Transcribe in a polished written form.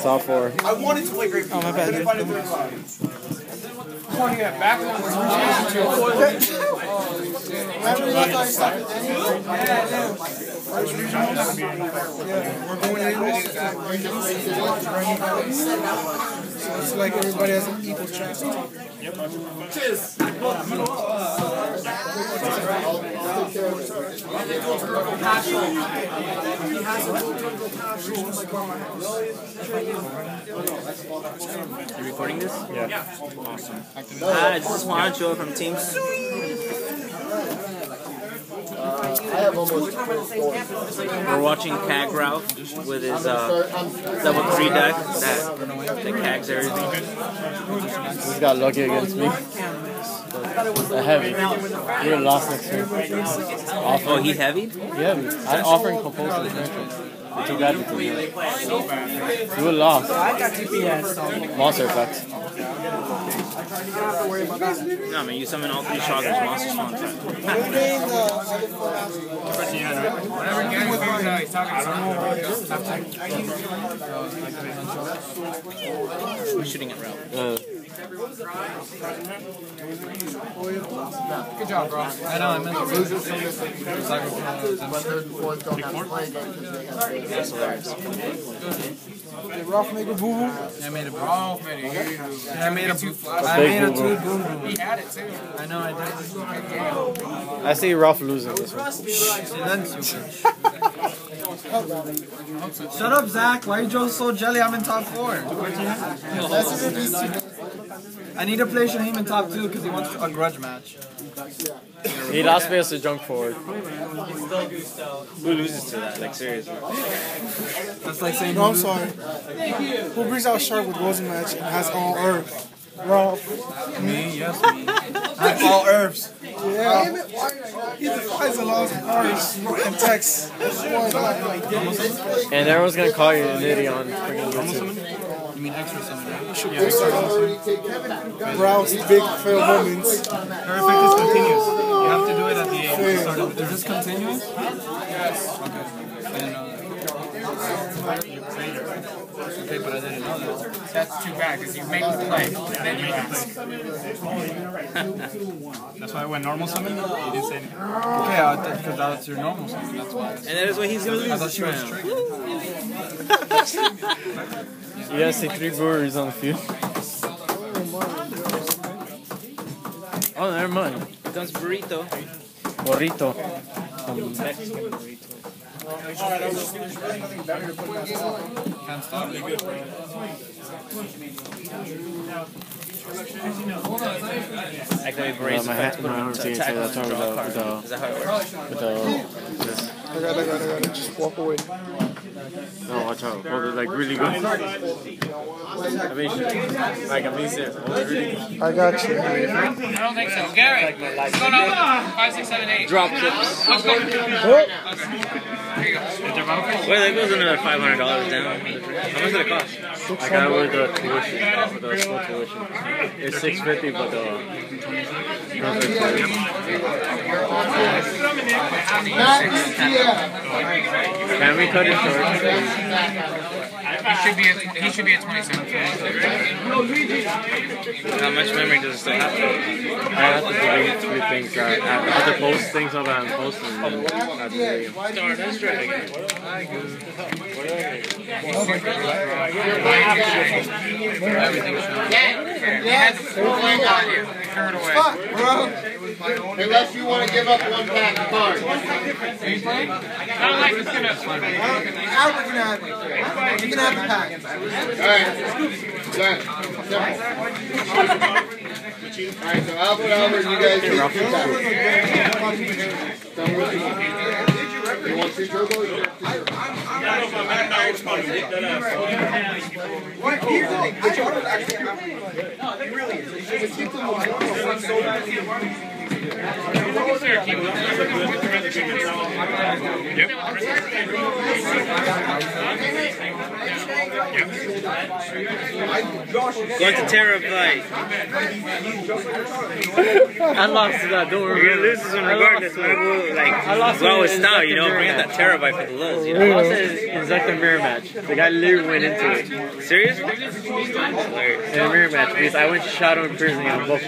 It's all for. I wanted to play Great Peak. Oh, my bad, dude. Oh, yeah, back on the we're going in. So it's like everybody has an equal chance. Yep. Cheers. You recording this? Yeah. Awesome. Hi, this is Juancho from Team We're watching Cag Ralph with his level 3 deck that cags everything. He's got lucky against me. A heavy. You would have lost next turn. Oh, he heavied? Yeah, I'm offering compulsory matches. You're too bad with me. You would have lost. Monster effects. No, man, you summon all 3 shockers, monster spawn trap. Who's shooting at Ralph? Good job, bro. I know, I meant to lose it. That's hilarious. Did Ralph make a boo-boo? I made a boo-boo. Ralph made a I made a two flash. I made a two boo-boo. He had it too. I know, I did. I see Ralph losing this one. Shut up, Zach. Why are you so jelly? I'm in top 4. I need to play Shaheem in top 2 because he wants a grudge match. He lost me as a junk forward. Who loses to that? Like, seriously. That's like saying, no, I'm sorry. Who brings out Shark with Rosen match and has all Earth? Ralph. Me? Yes, me. I have all Earths. Yeah. He defies the laws of Earths and Tex. And everyone's gonna call you an idiot on freaking YouTube. You mean extra summon? Ralph's big fail moments. Her effect is continuous. You have to do it at the start of it. Is this continuous? Yes. Okay. I didn't know that. Okay, but I didn't know that. That's too bad because you make the play. Then you ask. That's why I went normal summon. You didn't say anything. Okay, because that's your normal summon. That's why. And that is what he's going to lose. I thought she was triggered. You gotta see 3 breweries on the field. Oh, never mind. Here comes Burrito. Burrito. Mexican burrito. Can't stop it. Activate Burrito. My hand, my arms didn't say that. Talking about Is that how it works? I got it. Just walk away. No, watch out. Hold it like really good. I mean, like I'm serious. Hold it really good. I got you. I don't think so. Garrett, what's going on? 5, 6, 7, 8. Drop chips. Let's go. Okay. There you go. Wait, that goes another $500 down. How much did it cost? I got it with the tuition, with the school tuition. It's $650, but can we cut it short? He should be at 27. How much memory does it still have? I have to delete 3 things. I have to post things up and post them. And I have to delete them. Fuck, bro. Unless you want to give up 1 pack of cards. Are you playing? I don't like this gonna. Albert can have it. You can have the pack. Alright. Done. Alright, so Albert, you guys get 2 packs. You want 2 turbos? What? He really? The Jordan actually. No, he really is. Just keep them alive. Going to Terabyte. I lost that. Don't worry. You're gonna lose this one regardless. I lost well with style, you know. Bring up that Terabyte for the lulz, you know. I lost it in the mirror match. The guy literally went into it. Serious? In a mirror match because I went to Shadow and Piercing on both.